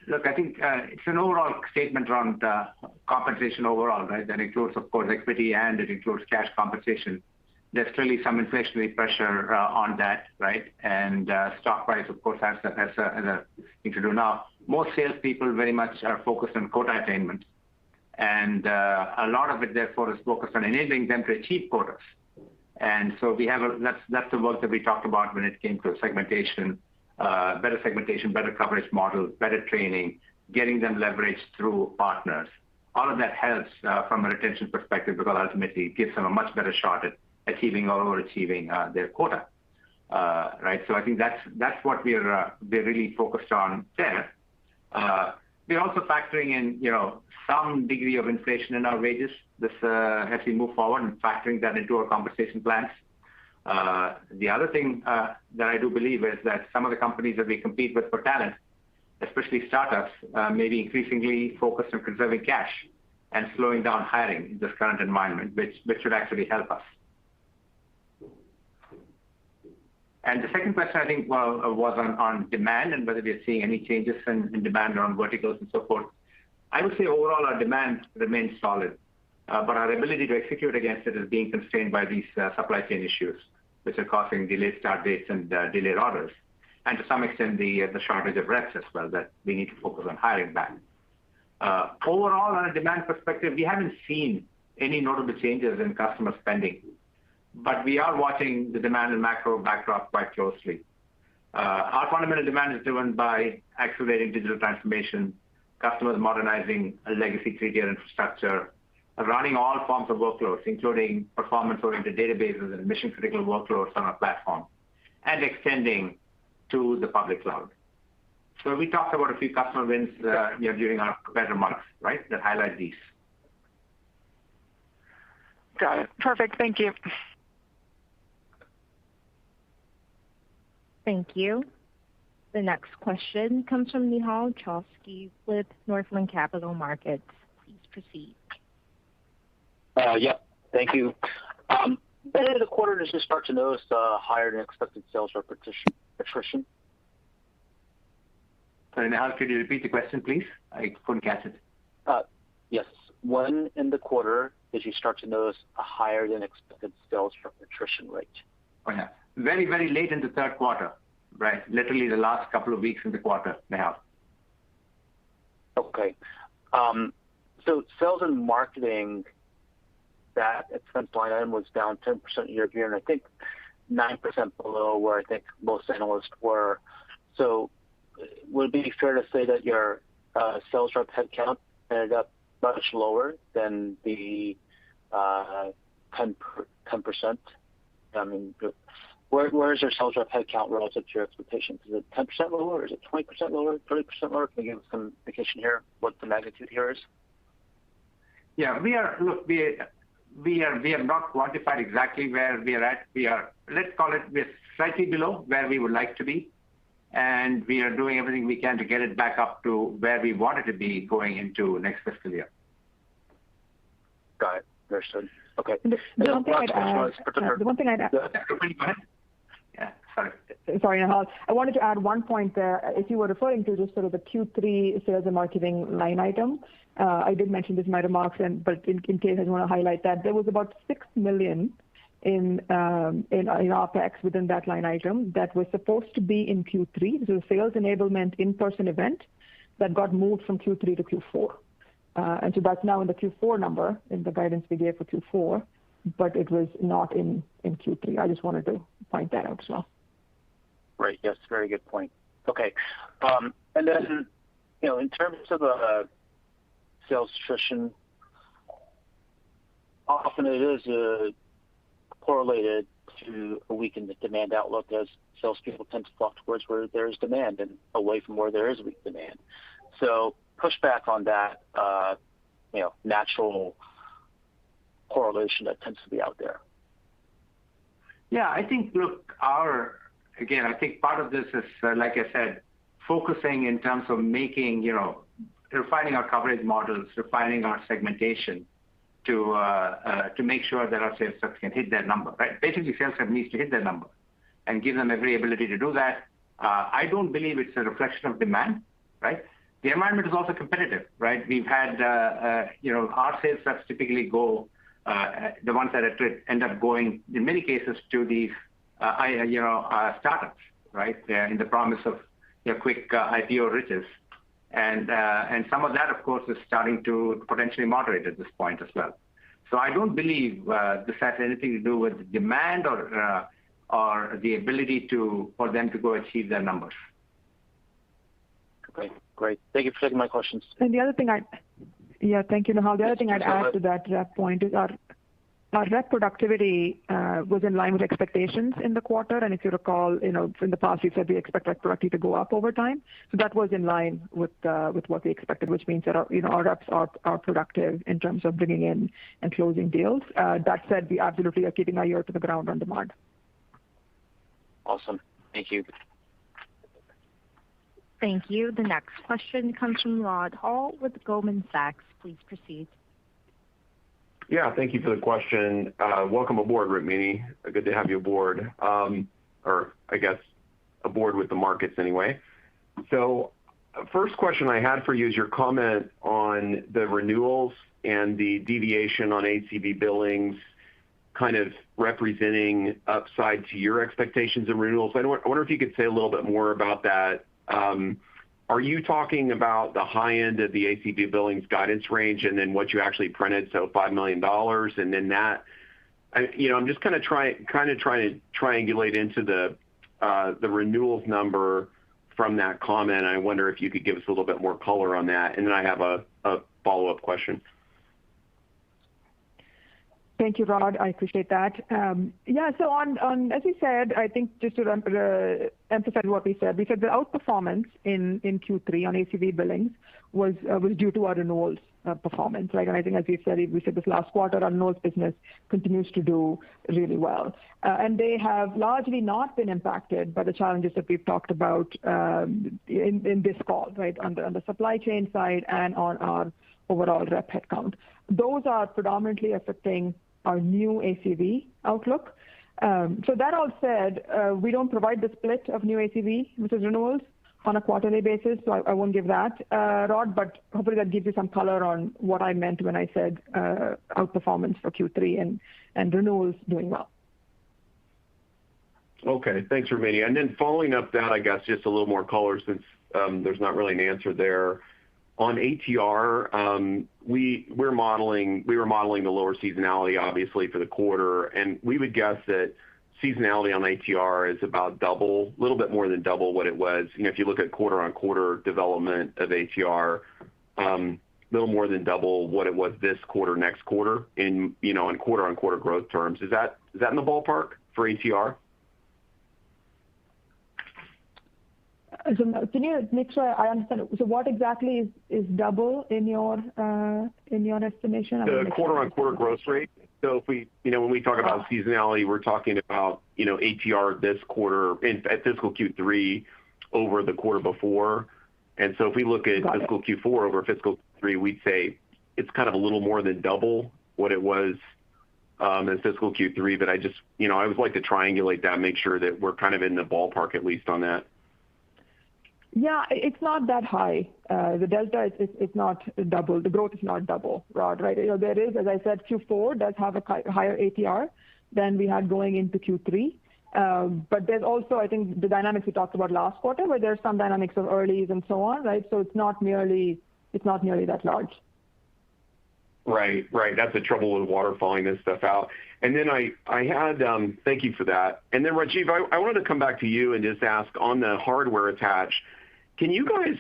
look, I think it's an overall statement around compensation overall, right? That includes, of course, equity and it includes cash compensation. There's clearly some inflationary pressure on that, right? And stock price, of course, has a thing to do. Now, most salespeople very much are focused on quota attainment. And a lot of it, therefore, is focused on enabling them to achieve quotas. And so we have that's the work that we talked about when it came to segmentation, better segmentation, better coverage model, better training, getting them leveraged through partners. All of that helps from a retention perspective because ultimately it gives them a much better shot at achieving or overachieving their quota, right? So I think that's what we're really focused on there. We're also factoring in, some degree of inflation in our wages as we move forward and factoring that into our compensation plans. The other thing that I do believe is that some of the companies that we compete with for talent, especially startups, may be increasingly focused on conserving cash and slowing down hiring in this current environment, which should actually help us. And the second question, I think, was on demand and whether we are seeing any changes in demand around verticals and so forth. I would say overall our demand remains solid, but our ability to execute against it is being constrained by these supply chain issues, which are causing delayed start dates and delayed orders, and to some extent the shortage of reps as well that we need to focus on hiring back. Overall, on a demand perspective, we haven't seen any notable changes in customer spending, but we are watching the demand and macro backdrop quite closely. Our fundamental demand is driven by accelerating digital transformation, customers modernizing a legacy three-tier infrastructure, running all forms of workloads, including performance-oriented databases and mission-critical workloads on our platform, and extending to the public cloud. So we talked about a few customer wins during our prepared remarks, right, that highlight these. Got it. Perfect. Thank you. Thank you. The next question comes from Nehal Chokshi with Northland Capital Markets. Please proceed. Yeah, thank you. End of the quarter, does it start to notice higher than expected sales attrition? Sorry, Nehal, could you repeat the question, please? I couldn't catch it. Yes. When in the quarter did you start to notice a higher than expected sales attrition rate? Oh, yeah. Very, very late in the third quarter, right? Literally the last couple of weeks in the quarter, Nehal. Okay. So sales and marketing, that expense line item was down 10% year over year, and I think 9% below where I think most analysts were. So would it be fair to say that your sales rep headcount ended up much lower than the 10%? I mean, where is your sales rep headcount relative to your expectations? Is it 10% lower? Is it 20% lower? 30% lower? Can you give us some indication here what the magnitude here is? Yeah, we have not quantified exactly where we are at. Let's call it, we're slightly below where we would like to be, and we are doing everything we can to get it back up to where we want it to be going into next fiscal year. Got it. Understood. Okay. The one thing I'd add. Go ahead. Yeah, sorry. Sorry, Nehal. I wanted to add one point there. If you were referring to just sort of the Q3 sales and marketing line item, I did mention this in my remarks, but in case I want to highlight that, there was about $6 million in OpEx within that line item that was supposed to be in Q3. This is a sales enablement in-person event that got moved from Q3 to Q4. And so that's now in the Q4 number in the guidance we gave for Q4, but it was not in Q3. I just wanted to point that out as well. Right. Yes. Very good point. Okay. And then, in terms of sales attrition, often it is correlated to a weakened demand outlook as salespeople tend to flock towards where there is demand and away from where there is weak demand. So pushback on that, natural correlation that tends to be out there. Yeah, I think, look, I think part of this is, like I said, focusing in terms of making, refining our coverage models, refining our segmentation to make sure that our sales reps can hit their number, right? Basically, sales rep needs to hit their number and give them every ability to do that. I don't believe it's a reflection of demand, right? The environment is also competitive, right? We've had, our sales reps typically go, the ones that end up going, in many cases, to these, startups, right? In the promise of quick IPO riches. And some of that, of course, is starting to potentially moderate at this point as well. So I don't believe this has anything to do with demand or the ability for them to go achieve their numbers. Okay, great. Thank you for taking my questions. And the other thing thank you, Nahal. The other thing I'd add to that rep point is our rep productivity was in line with expectations in the quarter. And if you recall, in the past, we said we expect rep productivity to go up over time. So that was in line with what we expected, which means that our reps are productive in terms of bringing in and closing deals. That said, we absolutely are keeping our ear to the ground on demand. Awesome. Thank you. Thank you. The next question comes from Rod Hall with Goldman Sachs. Please proceed. Yeah, thank you for the question. Welcome aboard, Rukmini. Good to have you aboard, or I guess aboard with the markets anyway. So first question I had for you is your comment on the renewals and the deviation on ACV billings kind of representing upside to your expectations of renewals. I wonder if you could say a little bit more about that. Are you talking about the high end of the ACV billings guidance range and then what you actually printed, so $5 million, and then that? I'm just kind of trying to triangulate into the renewals number from that comment. I wonder if you could give us a little bit more color on that, and then I have a follow-up question. Thank you, Rod. I appreciate that. So on as we said, I think just to emphasize what we said the outperformance in Q3 on ACV billings was due to our renewals performance, right? And I think as we said this last quarter, our renewals business continues to do really well. And they have largely not been impacted by the challenges that we've talked about in this call, right? On the supply chain side and on our overall rep headcount. Those are predominantly affecting our new ACV outlook. So that all said, we don't provide the split of new ACV, which is renewals, on a quarterly basis, so I won't give that, Rod, but hopefully that gives you some color on what I meant when I said outperformance for Q3 and renewals doing well. Okay, thanks, Rukmini. And then following up that, I guess, just a little more color since there's not really an answer there. On ATR, we were modeling the lower seasonality, obviously, for the quarter, and we would guess that seasonality on ATR is about double, a little bit more than double what it was. If you look at quarter-on-quarter development of ATR, a little more than double what it was this quarter, next quarter, in quarter-on-quarter growth terms. Is that in the ballpark for ATR? So can you make sure I understand? So what exactly is double in your estimation? The quarter-on-quarter growth rate. So if we, when we talk about seasonality, we're talking about, ATR this quarter at fiscal Q3 over the quarter before. And so if we look at fiscal Q4 over fiscal Q3, we'd say it's kind of a little more than double what it was in fiscal Q3. But I just, I always like to triangulate that, make sure that we're kind of in the ballpark at least on that. Yeah, it's not that high. The delta is not double. The growth is not double, Rod, right? There is, as I said, Q4 does have a higher ATR than we had going into Q3. But there's also, I think, the dynamics we talked about last quarter, where there's some dynamics of earlies and so on, right? So it's not nearly that large. Right. That's the trouble with waterfalling this stuff out. And then I had, thank you for that. And then Rajiv, I wanted to come back to you and just ask on the hardware attach. Can you guys,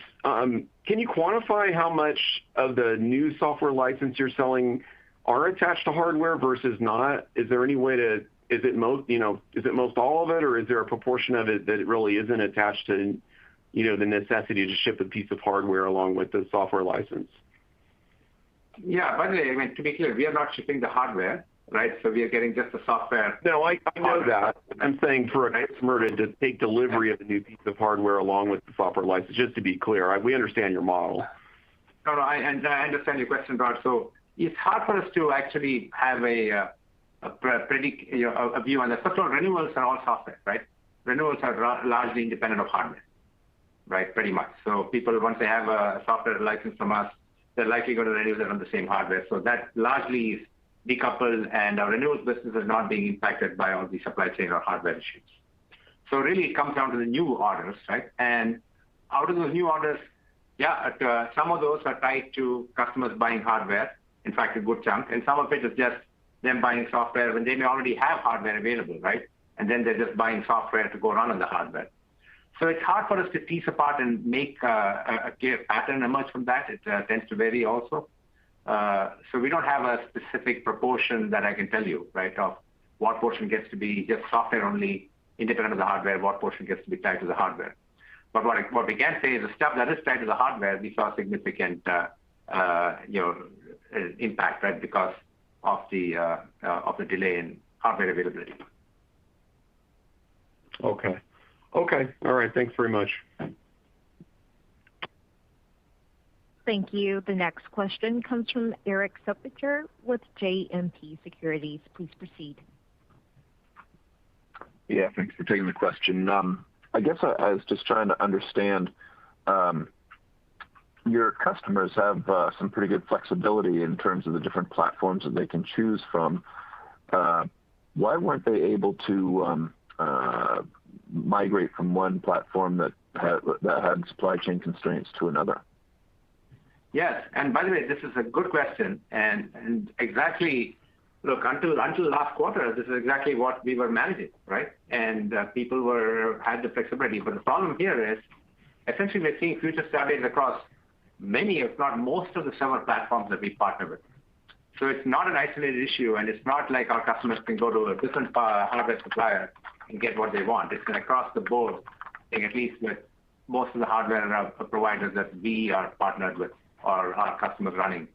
can you quantify how much of the new software license you're selling are attached to hardware versus not? Is there any way to, is it most all of it, or is there a proportion of it that it really isn't attached to, the necessity to ship a piece of hardware along with the software license? Yeah, by the way, to be clear, we are not shipping the hardware, right? So we are getting just the software. No, I know that. I'm saying for a customer to take delivery of a new piece of hardware along with the software license, just to be clear, we understand your model. No, I understand your question, Rod. So it's hard for us to actually have a view on that. First of all, renewals are all software, right? Renewals are largely independent of hardware, right? Pretty much. So people, once they have a software license from us, they're likely going to renew that on the same hardware. So that largely is decoupled, and our renewals business is not being impacted by all the supply chain or hardware issues. So really it comes down to the new orders, right? And out of those new orders, some of those are tied to customers buying hardware, in fact, a good chunk, and some of it is just them buying software when they may already have hardware available, right? And then they're just buying software to go run on the hardware. So it's hard for us to tease apart and make a clear pattern emerge from that. It tends to vary also. So we don't have a specific proportion that I can tell you, right, of what portion gets to be just software only, independent of the hardware, what portion gets to be tied to the hardware. But what we can say is the stuff that is tied to the hardware, we saw significant impact, right, because of the delay in hardware availability. Okay. All right. Thanks very much. Thank you. The next question comes from Eric Suppiger with JMP Securities. Please proceed. Yeah, thanks for taking the question. I guess I was just trying to understand, your customers have some pretty good flexibility in terms of the different platforms that they can choose from. Why weren't they able to migrate from one platform that had supply chain constraints to another? Yes, and by the way, this is a good question, and exactly, look, until last quarter, this is exactly what we were managing, right? And people had the flexibility, but the problem here is, essentially, we're seeing future start dates across many, if not most, of the server platforms that we partner with. So it's not an isolated issue, and it's not like our customers can go to a different hardware supplier and get what they want. It's across the board, at least with most of the hardware providers that we are partnered with, or our customers running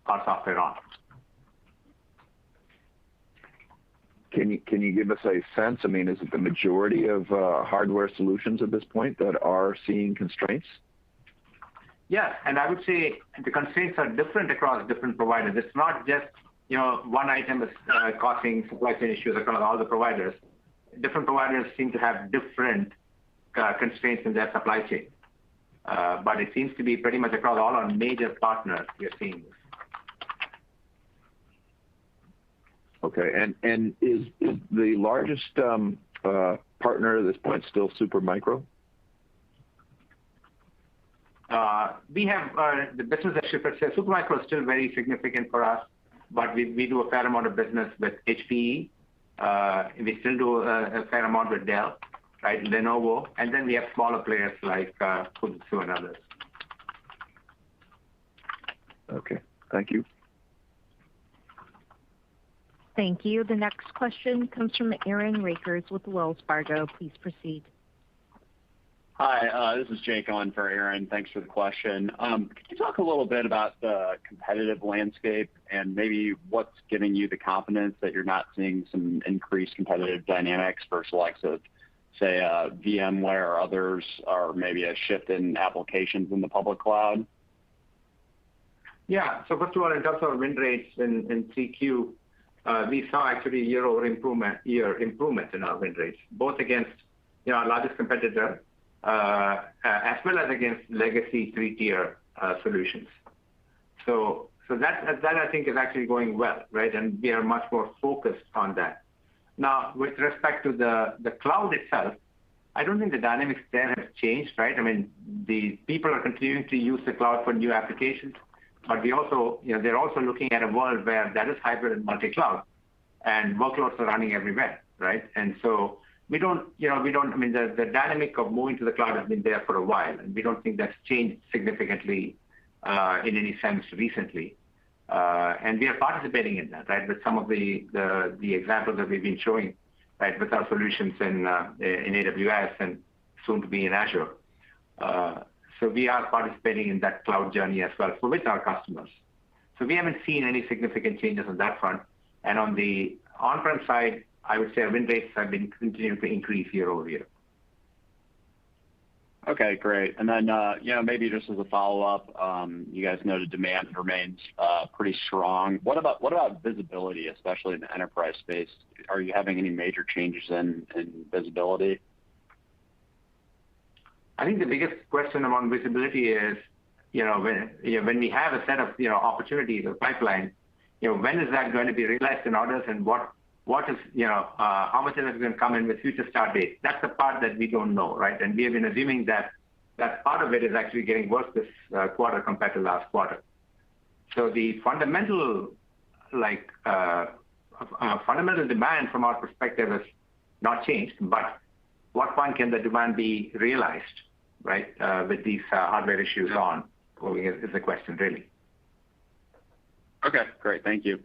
our software on. Can you give us a sense? I mean, is it the majority of hardware solutions at this point that are seeing constraints? Yes, and I would say the constraints are different across different providers. It's not just one item is causing supply chain issues across all the providers. Different providers seem to have different constraints in their supply chain. But it seems to be pretty much across all our major partners we are seeing this. Okay, and is the largest partner at this point still Supermicro? We have the business that Supermicro is still very significant for us, but we do a fair amount of business with HPE. We still do a fair amount with Dell, right? Lenovo, and then we have smaller players like Fujitsu and others. Okay, thank you. Thank you. The next question comes from Aaron Rakers with Wells Fargo. Please proceed. Hi, this is Jake on for Aaron. Thanks for the question. Could you talk a little bit about the competitive landscape and maybe what's giving you the confidence that you're not seeing some increased competitive dynamics versus likes of, say, VMware or others, or maybe a shift in applications in the public cloud? Yeah, so first of all, in terms of win rates in CQ, we saw actually year-over-year improvement in our win rates, both against our largest competitor, as well as against legacy three-tier solutions. So that I think is actually going well, right? And we are much more focused on that. Now, with respect to the cloud itself, I don't think the dynamics there have changed, right? I mean, the people are continuing to use the cloud for new applications, but we also, they're also looking at a world where that is hybrid and multi-cloud, and workloads are running everywhere, right? And so I mean, the dynamic of moving to the cloud has been there for a while, and we don't think that's changed significantly in any sense recently. And we are participating in that, right, with some of the examples that we've been showing, right, with our solutions in AWS and soon to be in Azure. So we are participating in that cloud journey as well with our customers. So we haven't seen any significant changes on that front. And on the on-prem side, I would say our win rates have been continuing to increase year over year. Okay, great. And then, maybe just as a follow-up, you guys noted demand remains pretty strong. What about visibility, especially in the enterprise space? Are you having any major changes in visibility? I think the biggest question around visibility is, when we have a set of opportunities or pipeline, when is that going to be realized in orders, and what is how much of it is going to come in with future start dates? That's the part that we don't know, right? And we have been assuming that part of it is actually getting worse this quarter compared to last quarter. So the fundamental demand from our perspective has not changed, but what point can the demand be realized, right, with these hardware issues on, is the question, really. Okay, great. Thank you.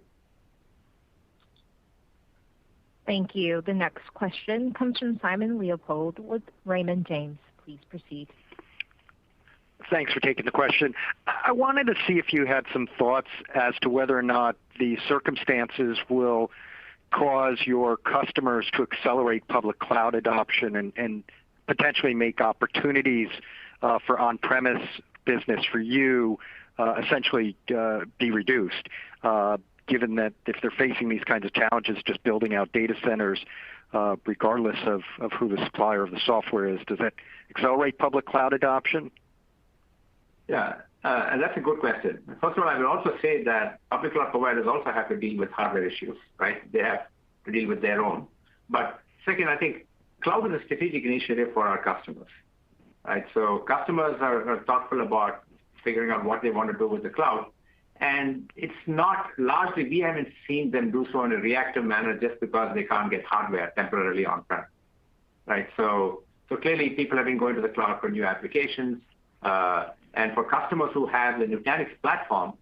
Thank you. The next question comes from Simon Leopold with Raymond James. Please proceed. Thanks for taking the question. I wanted to see if you had some thoughts as to whether or not the circumstances will cause your customers to accelerate public cloud adoption and potentially make opportunities for on-premise business for you essentially be reduced, given that if they're facing these kinds of challenges just building out data centers, regardless of who the supplier of the software is, does that accelerate public cloud adoption? Yeah, and that's a good question. First of all, I will also say that public cloud providers also have to deal with hardware issues, right? They have to deal with their own. But second, I think cloud is a strategic initiative for our customers, right? So customers are thoughtful about figuring out what they want to do with the cloud. And it's not largely, we haven't seen them do so in a reactive manner just because they can't get hardware temporarily on-prem, right? So clearly people have been going to the cloud for new applications. And for customers who have the Nutanix platform,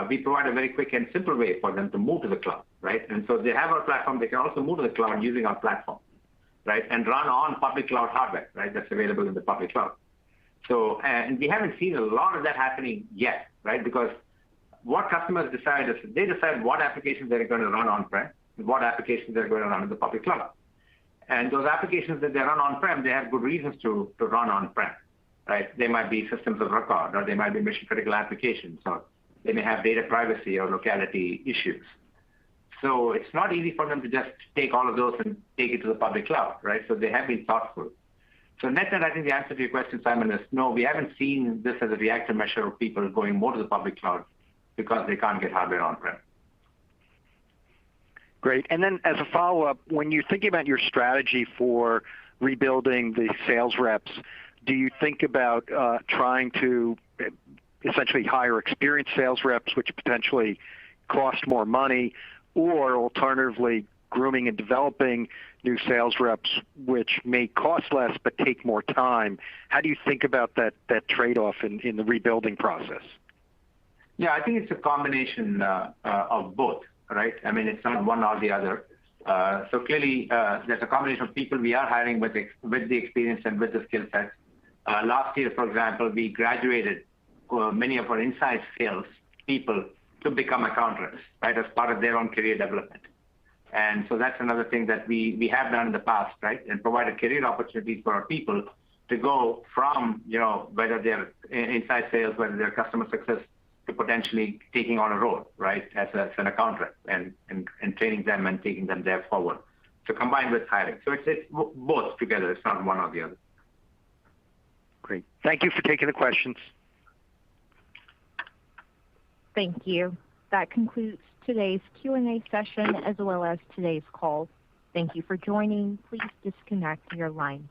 we provide a very quick and simple way for them to move to the cloud, right? And so they have our platform, they can also move to the cloud using our platform, right? And run on public cloud hardware, right? That's available in the public cloud. So, and we haven't seen a lot of that happening yet, right? Because what customers decide is they decide what applications they're going to run on-prem and what applications they're going to run in the public cloud. And those applications that they run on-prem, they have good reasons to run on-prem, right? They might be systems of record, or they might be mission-critical applications, or they may have data privacy or locality issues. So it's not easy for them to just take all of those and take it to the public cloud, right? So they have been thoughtful. So net, I think the answer to your question, Simon, is no, we haven't seen this as a reactive measure of people going more to the public cloud because they can't get hardware on-prem. Great. And then as a follow-up, when you're thinking about your strategy for rebuilding the sales reps, do you think about trying to essentially hire experienced sales reps, which potentially cost more money, or alternatively grooming and developing new sales reps, which may cost less but take more time? How do you think about that trade-off in the rebuilding process? Yeah, I think it's a combination of both, right? I mean, it's not one or the other. So clearly, there's a combination of people we are hiring with the experience and with the skill sets. Last year, for example, we graduated many of our inside sales people to become account reps, right, as part of their own career development. And so that's another thing that we have done in the past, right, and provided career opportunities for our people to go from, whether they're inside sales, whether they're customer success, to potentially taking on a role, right, as an account rep and training them and taking them there forward. So combined with hiring. So it's both together. It's not one or the other. Great. Thank you for taking the questions. Thank you. That concludes today's Q&A session as well as today's call. Thank you for joining. Please disconnect your line.